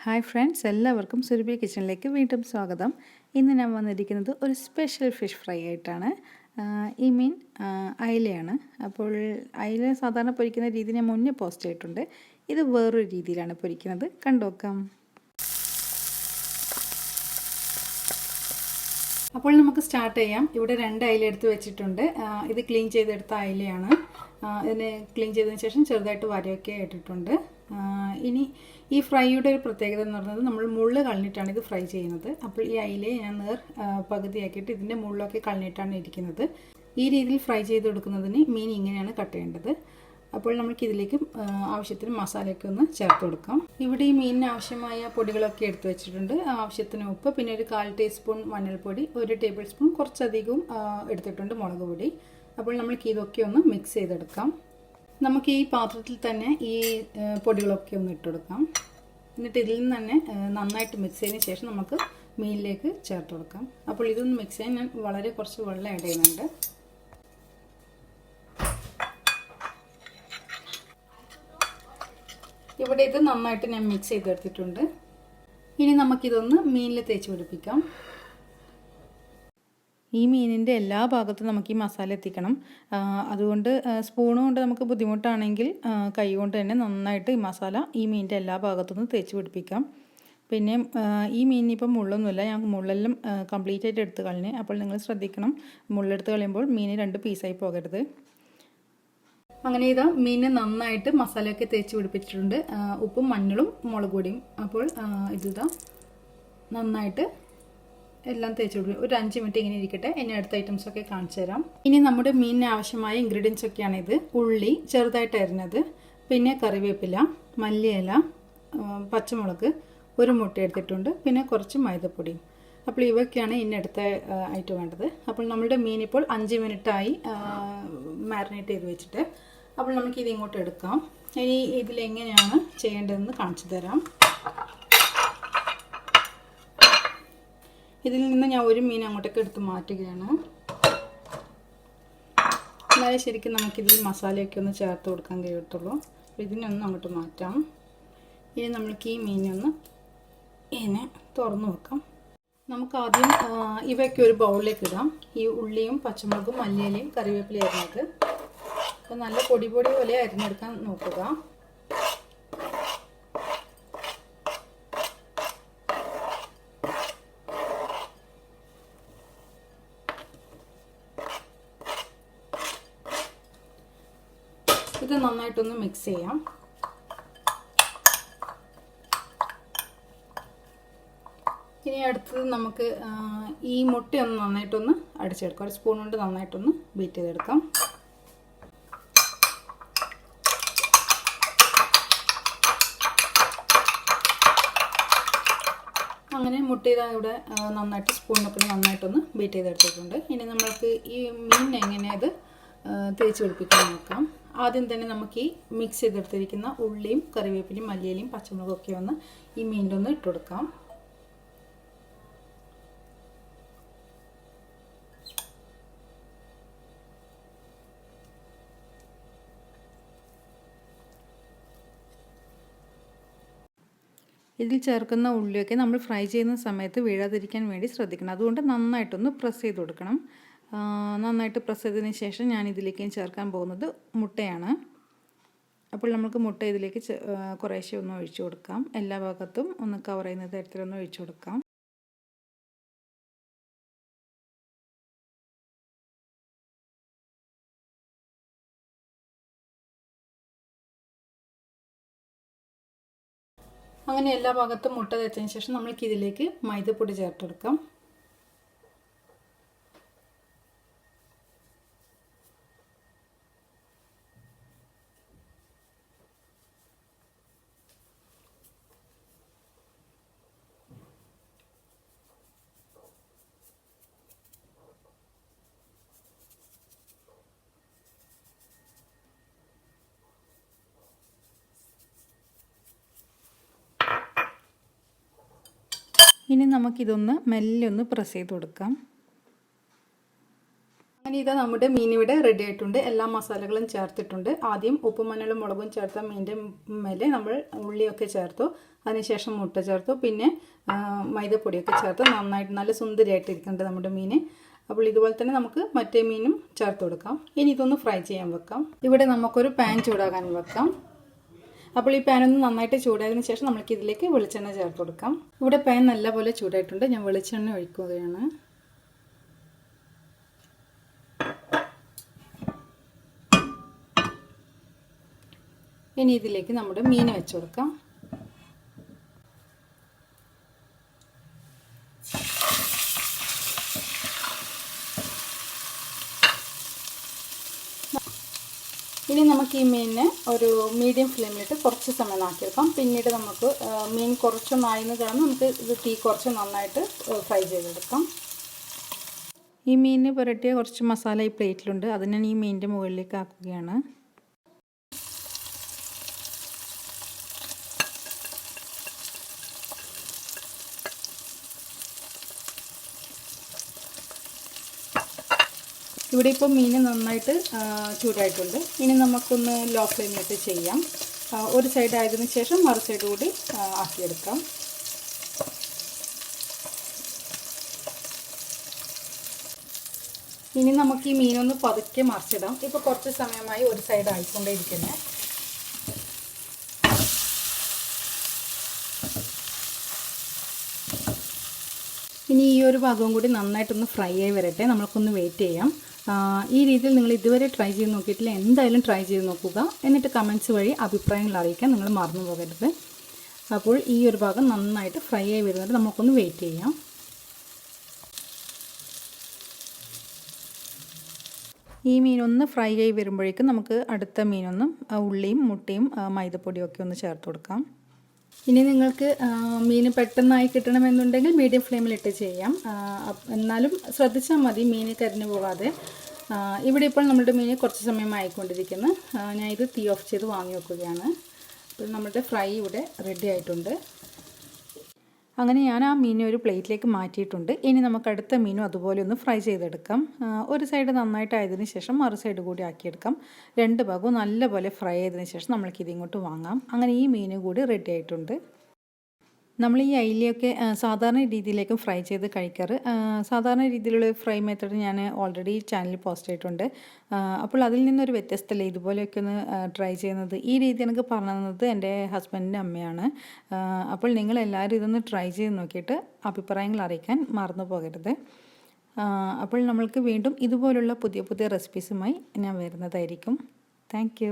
Hi friends, എല്ലാവർക്കും സുരഭി കിച്ചണിലേക്ക് വീണ്ടും സ്വാഗതം. ഇന്ന് ഞാൻ വന്നിരിക്കുന്നത് ഒരു സ്പെഷ്യൽ ഫിഷ് ഫ്രൈ ആയിട്ടാണ്. ഈ മീൻ അയലയാണ്. അപ്പോൾ അയല സാധാരണ പൊരിക്കുന്ന രീതി ഞാൻ മുന്നേ പോസ്റ്റ് ചെയ്തിട്ടുണ്ട്. ഇത് വേറൊരു രീതിയിലാണ് പൊരിക്കുന്നത്, കണ്ടുനോക്കാം. അപ്പോൾ നമുക്ക് സ്റ്റാർട്ട് ചെയ്യാം. ഇവിടെ 2 അയല എടുത്ത് വെച്ചിട്ടുണ്ട്. ഇത് ക്ലീൻ ചെയ്തെടുത്ത അയലയാണ്. ഇതിനെ ക്ലീൻ ചെയ്തതിന് ശേഷം ചെറുതായിട്ട് വരയൊക്കെ ഇട്ടിട്ടുണ്ട്. ഇനി ഈ ഫ്രൈയുടെ ഒരു പ്രത്യേകത എന്ന് പറയുന്നത് നമ്മൾ മുള്ള് കളഞ്ഞിട്ടാണ് ഇത് ഫ്രൈ ചെയ്യുന്നത്. അപ്പോൾ ഈ അയിലയെ ഞാൻ പകുതിയാക്കിയിട്ട് ഇതിൻ്റെ മുള്ളൊക്കെ കളഞ്ഞിട്ടാണ് ഇരിക്കുന്നത്. ഈ രീതിയിൽ ഫ്രൈ ചെയ്ത് കൊടുക്കുന്നതിന് മീൻ ഇങ്ങനെയാണ് കട്ട് ചെയ്യേണ്ടത്. അപ്പോൾ നമുക്ക് ഇതിലേക്ക് ആവശ്യത്തിന് മസാലയൊക്കെ ഒന്ന് ചേർത്ത് കൊടുക്കാം. ഇവിടെ ഈ മീനിന് ആവശ്യമായ പൊടികളൊക്കെ എടുത്ത് വെച്ചിട്ടുണ്ട്. ആവശ്യത്തിന് ഉപ്പ്, പിന്നെ ഒരു 1/4 ടീസ്പൂൺ മഞ്ഞൾപ്പൊടി, 1 ടേബിൾ സ്പൂൺ കുറച്ചധികവും എടുത്തിട്ടുണ്ട് മുളക് പൊടി. അപ്പോൾ നമുക്ക് ഇതൊക്കെ ഒന്ന് മിക്സ് ചെയ്തെടുക്കാം. നമുക്ക് ഈ പാത്രത്തിൽ തന്നെ ഈ പൊടികളൊക്കെ ഒന്ന് ഇട്ട് കൊടുക്കാം. എന്നിട്ട് ഇതിൽ നിന്ന് തന്നെ നന്നായിട്ട് മിക്സ് ചെയ്തതിന് ശേഷം നമുക്ക് മീനിലേക്ക് ചേർത്ത് കൊടുക്കാം. അപ്പോൾ ഇതൊന്ന് മിക്സ് ചെയ്യാൻ ഞാൻ വളരെ കുറച്ച് വെള്ളം ആഡ് ചെയ്യുന്നുണ്ട്. ഇവിടെ ഇത് നന്നായിട്ട് ഞാൻ മിക്സ് ചെയ്തെടുത്തിട്ടുണ്ട്. ഇനി നമുക്കിതൊന്ന് മീനിൽ തേച്ച് പിടിപ്പിക്കാം. ഈ മീനിൻ്റെ എല്ലാ ഭാഗത്തും നമുക്ക് ഈ മസാല എത്തിക്കണം. അതുകൊണ്ട് സ്പൂണ് കൊണ്ട് നമുക്ക് ബുദ്ധിമുട്ടാണെങ്കിൽ കൈ കൊണ്ട് തന്നെ നന്നായിട്ട് ഈ മസാല ഈ മീനിൻ്റെ എല്ലാ ഭാഗത്തുനിന്ന് തേച്ച് പിടിപ്പിക്കാം. പിന്നെ ഈ മീനിനിപ്പം മുള്ളൊന്നുമില്ല, ഞാൻ മുള്ളെല്ലാം കംപ്ലീറ്റ് ആയിട്ട് എടുത്ത് കളഞ്ഞ്. അപ്പോൾ നിങ്ങൾ ശ്രദ്ധിക്കണം, മുള്ളെടുത്ത് കളയുമ്പോൾ മീൻ 2 പീസായി പോകരുത്. അങ്ങനെ ഇതാ മീനിനെ നന്നായിട്ട് മസാലയൊക്കെ തേച്ച് പിടിപ്പിച്ചിട്ടുണ്ട്. ഉപ്പും മഞ്ഞളും മുളക് പൊടിയും. അപ്പോൾ ഇതിതാ നന്നായിട്ട് എല്ലാം തേച്ച് കൊടുക്കും. ഒരു 5 മിനിറ്റ് ഇങ്ങനെ ഇരിക്കട്ടെ. ഇനി അടുത്ത ഐറ്റംസൊക്കെ കാണിച്ചു തരാം. ഇനി നമ്മുടെ മീനിന് ആവശ്യമായ ഇൻഗ്രീഡിയൻസ് ഒക്കെയാണിത്. ഉള്ളി ചെറുതായിട്ട് അരിഞ്ഞത്, പിന്നെ കറിവേപ്പില, മല്ലിയില, പച്ചമുളക്, 1 മുട്ട എടുത്തിട്ടുണ്ട്, പിന്നെ കുറച്ച് മൈദപ്പൊടിയും. അപ്പോൾ ഇവയൊക്കെയാണ് ഇനി അടുത്ത ആയിട്ട് വേണ്ടത്. അപ്പോൾ നമ്മുടെ മീൻ ഇപ്പോൾ 5 മിനിറ്റായി മാരിനേറ്റ് ചെയ്ത് വെച്ചിട്ട്. അപ്പോൾ നമുക്കിത് ഇങ്ങോട്ട് എടുക്കാം. ഇനി ഇതിലെങ്ങനെയാണ് ചെയ്യേണ്ടതെന്ന് കാണിച്ചു തരാം. ഇതിൽ നിന്ന് ഞാൻ ഒരു മീൻ അങ്ങോട്ടേക്ക് എടുത്ത് മാറ്റുകയാണ്. എന്നാലേ ശരിക്കും നമുക്കിതിൽ മസാലയൊക്കെ ഒന്ന് ചേർത്ത് കൊടുക്കാൻ കഴിയത്തുള്ളൂ. ഇതിനൊന്ന് അങ്ങോട്ട് മാറ്റാം. ഇനി നമ്മൾക്ക് ഈ മീനൊന്ന് ഇങ്ങനെ തുറന്ന് വെക്കാം. നമുക്ക് ആദ്യം ഇവയൊക്കെ ഒരു ബൗളിലേക്ക് ഇടാം. ഈ ഉള്ളിയും പച്ചമുളകും മല്ലിയിലയും കറിവേപ്പിലയും അരിഞ്ഞത്. അപ്പോൾ നല്ല പൊടി പോലെ അരിഞ്ഞെടുക്കാൻ നോക്കുക. ഇത് നന്നായിട്ടൊന്ന് മിക്സ് ചെയ്യാം. ഇനി അടുത്തത് നമുക്ക് ഈ മുട്ടയൊന്ന് നന്നായിട്ടൊന്ന് അടിച്ചെടുക്കാം. ഒരു സ്പൂൺ കൊണ്ട് നന്നായിട്ടൊന്ന് ബീറ്റ് ചെയ്തെടുക്കാം. അങ്ങനെ മുട്ട ഇവിടെ നന്നായിട്ട് സ്പൂണിനൊക്കെ നന്നായിട്ടൊന്ന് ബീറ്റ് ചെയ്തെടുത്തിട്ടുണ്ട്. ഇനി നമുക്ക് ഈ മീൻ എങ്ങനെ അത് തേച്ച് പിടിപ്പിക്കാൻ നോക്കാം. ആദ്യം തന്നെ നമുക്ക് ഈ മിക്സ് ചെയ്തെടുത്തിരിക്കുന്ന ഉള്ളിയും കറിവേപ്പിലയും മല്ലിയിലയും പച്ചമുളകും ഒക്കെ ഒന്ന് ഈ മീനിൻ്റെ ഒന്ന് ഇട്ട് കൊടുക്കാം. ഇതിൽ ചേർക്കുന്ന ഉള്ളിയൊക്കെ നമ്മൾ ഫ്രൈ ചെയ്യുന്ന സമയത്ത് വീഴാതിരിക്കാൻ വേണ്ടി ശ്രദ്ധിക്കണം. അതുകൊണ്ട് നന്നായിട്ടൊന്ന് പ്രസ് ചെയ്ത് കൊടുക്കണം. നന്നായിട്ട് പ്രസ് ചെയ്തതിന് ശേഷം ഞാൻ ഇതിലേക്ക് ചേർക്കാൻ പോകുന്നത് മുട്ടയാണ്. അപ്പോൾ നമുക്ക് മുട്ട ഇതിലേക്ക് കുറേശ്ശെ ഒന്ന് ഒഴിച്ചു കൊടുക്കാം. എല്ലാ ഭാഗത്തും ഒന്ന് കവർ ചെയ്യുന്ന തരത്തിലൊന്ന് ഒഴിച്ചു കൊടുക്കാം. അങ്ങനെ എല്ലാ ഭാഗത്തും മുട്ട തേച്ചതിന് ശേഷം നമ്മൾക്ക് ഇതിലേക്ക് മൈദപ്പൊടി ചേർത്ത് കൊടുക്കാം. ഇനി നമുക്കിതൊന്ന് മെല്ലെ ഒന്ന് പ്രസ് ചെയ്ത് കൊടുക്കാം. ഇനി ഇതാ നമ്മുടെ മീൻ ഇവിടെ റെഡി ആയിട്ടുണ്ട്. എല്ലാ മസാലകളും ചേർത്തിട്ടുണ്ട്. ആദ്യം ഉപ്പും മഞ്ഞളും മുളകും ചേർത്ത മീനിൻ്റെ മേലെ നമ്മൾ ഉള്ളിയൊക്കെ ചേർത്തു. അതിനുശേഷം മുട്ട ചേർത്തു. പിന്നെ മൈദപ്പൊടിയൊക്കെ ചേർത്ത് നന്നായിട്ട് നല്ല സുന്ദരിയായിട്ടിരിക്കുന്നുണ്ട് നമ്മുടെ മീൻ. അപ്പോൾ ഇതുപോലെ തന്നെ നമുക്ക് മറ്റേ മീനും ചേർത്ത് കൊടുക്കാം. ഇനി ഇതൊന്ന് ഫ്രൈ ചെയ്യാൻ വെക്കാം. ഇവിടെ നമുക്കൊരു പാൻ ചൂടാകാൻ വെക്കാം. അപ്പോൾ ഈ പാൻ ഒന്ന് നന്നായിട്ട് ചൂടായതിനു ശേഷം നമുക്ക് ഇതിലേക്ക് വെളിച്ചെണ്ണ ചേർത്ത് കൊടുക്കാം. ഇവിടെ പാൻ നല്ലപോലെ ചൂടായിട്ടുണ്ട്. ഞാൻ വെളിച്ചെണ്ണ ഒഴിക്കുകയാണ്. ഇനി ഇതിലേക്ക് നമ്മുടെ മീൻ വെച്ച് കൊടുക്കാം. ഇനി നമുക്ക് ഈ മീനിനെ ഒരു മീഡിയം ഫ്ലെയിമിലിട്ട് കുറച്ച് സമയം ആക്കിയെടുക്കാം. പിന്നീട് നമുക്ക് മീൻ കുറച്ചൊന്നായെന്ന് കാണുമ്പോൾ നമുക്ക് ഇത് തീ കുറച്ച് നന്നായിട്ട് ഫ്രൈ ചെയ്തെടുക്കാം. ഈ മീനിന് പുരട്ടിയ കുറച്ച് മസാല ഈ പ്ലേറ്റിലുണ്ട്. അത് ഞാൻ ഈ മീനിൻ്റെ മുകളിലേക്ക് ആക്കുകയാണ്. ഇവിടെ ഇപ്പോൾ മീൻ നന്നായിട്ട് ചൂടായിട്ടുണ്ട്. ഇനി നമുക്കൊന്ന് ലോ ഫ്ലെയിമിലിട്ട് ചെയ്യാം. ഒരു സൈഡ് ആയതിനു ശേഷം മറു സൈഡ് കൂടി ആക്കിയെടുക്കാം. ഇനി നമുക്ക് ഈ മീനൊന്ന് പതുക്കെ മറിച്ചിടാം. ഇപ്പോൾ കുറച്ച് സമയമായി ഒരു സൈഡ് ആയിക്കൊണ്ടേയിരിക്കുന്നത്. ഇനി ഈ ഒരു ഭാഗവും കൂടി നന്നായിട്ടൊന്ന് ഫ്രൈ ആയി വരട്ടെ. നമ്മൾക്കൊന്ന് വെയിറ്റ് ചെയ്യാം. ഈ രീതിയിൽ നിങ്ങൾ ഇതുവരെ ട്രൈ ചെയ്ത് നോക്കിയിട്ടില്ല, എന്തായാലും ട്രൈ ചെയ്ത് നോക്കുക. എന്നിട്ട് കമൻറ്റ്സ് വഴി അഭിപ്രായങ്ങൾ അറിയിക്കാൻ നിങ്ങൾ മറന്നു പോകരുത്. അപ്പോൾ ഈ ഒരു ഭാഗം നന്നായിട്ട് ഫ്രൈ ആയി വരുന്നത് നമുക്കൊന്ന് വെയിറ്റ് ചെയ്യാം. ഈ മീനൊന്ന് ഫ്രൈ ആയി വരുമ്പോഴേക്കും നമുക്ക് അടുത്ത മീനൊന്നും ഉള്ളിയും മുട്ടയും മൈദപ്പൊടിയും ഒക്കെ ഒന്ന് ചേർത്ത് കൊടുക്കാം. ഇനി നിങ്ങൾക്ക് മീൻ പെട്ടെന്നായി കിട്ടണമെന്നുണ്ടെങ്കിൽ മീഡിയം ഫ്ലെയിമിലിട്ട് ചെയ്യാം. എന്നാലും ശ്രദ്ധിച്ചാൽ മതി മീൻ കരിഞ്ഞു പോകാതെ. ഇവിടെ ഇപ്പോൾ നമ്മുടെ മീൻ കുറച്ച് സമയം ആയിക്കൊണ്ടിരിക്കുന്നു. ഞാൻ ഇത് തീ ഓഫ് ചെയ്ത് വാങ്ങി വെക്കുകയാണ്. അപ്പോൾ നമ്മുടെ ഫ്രൈ ഇവിടെ റെഡി ആയിട്ടുണ്ട്. അങ്ങനെ ഞാൻ ആ മീനെ ഒരു പ്ലേറ്റിലേക്ക് മാറ്റിയിട്ടുണ്ട്. ഇനി നമുക്ക് അടുത്ത മീനും അതുപോലെ ഒന്ന് ഫ്രൈ ചെയ്തെടുക്കാം. ഒരു സൈഡ് നന്നായിട്ടായതിനു ശേഷം മറു സൈഡ് കൂടി ആക്കിയെടുക്കാം. രണ്ട് ഭാഗവും നല്ലപോലെ ഫ്രൈ ചെയ്തതിന് ശേഷം നമ്മൾക്കിത് ഇങ്ങോട്ട് വാങ്ങാം. അങ്ങനെ ഈ മീനും കൂടി റെഡി ആയിട്ടുണ്ട്. നമ്മൾ ഈ അയിലയൊക്കെ സാധാരണ രീതിയിലേക്കും ഫ്രൈ ചെയ്ത് കഴിക്കാറ്. സാധാരണ രീതിയിലുള്ള ഫ്രൈ മെത്തേഡ് ഞാൻ ഓൾറെഡി ചാനലിൽ പോസ്റ്റ് ചെയ്തിട്ടുണ്ട്. അപ്പോൾ അതിൽ നിന്നൊരു വ്യത്യസ്തമല്ലേ ഇതുപോലെയൊക്കെ ഒന്ന് ട്രൈ ചെയ്യുന്നത്. ഈ രീതി എനിക്ക് പറഞ്ഞു തന്നത് എൻ്റെ ഹസ്ബൻഡിൻ്റെ അമ്മയാണ്. അപ്പോൾ നിങ്ങളെല്ലാവരും ഇതൊന്ന് ട്രൈ ചെയ്ത് നോക്കിയിട്ട് അഭിപ്രായങ്ങൾ അറിയിക്കാൻ മറന്നു പോകരുത്. അപ്പോൾ നമ്മൾക്ക് വീണ്ടും ഇതുപോലുള്ള പുതിയ പുതിയ റെസിപ്പീസുമായി ഞാൻ വരുന്നതായിരിക്കും. താങ്ക്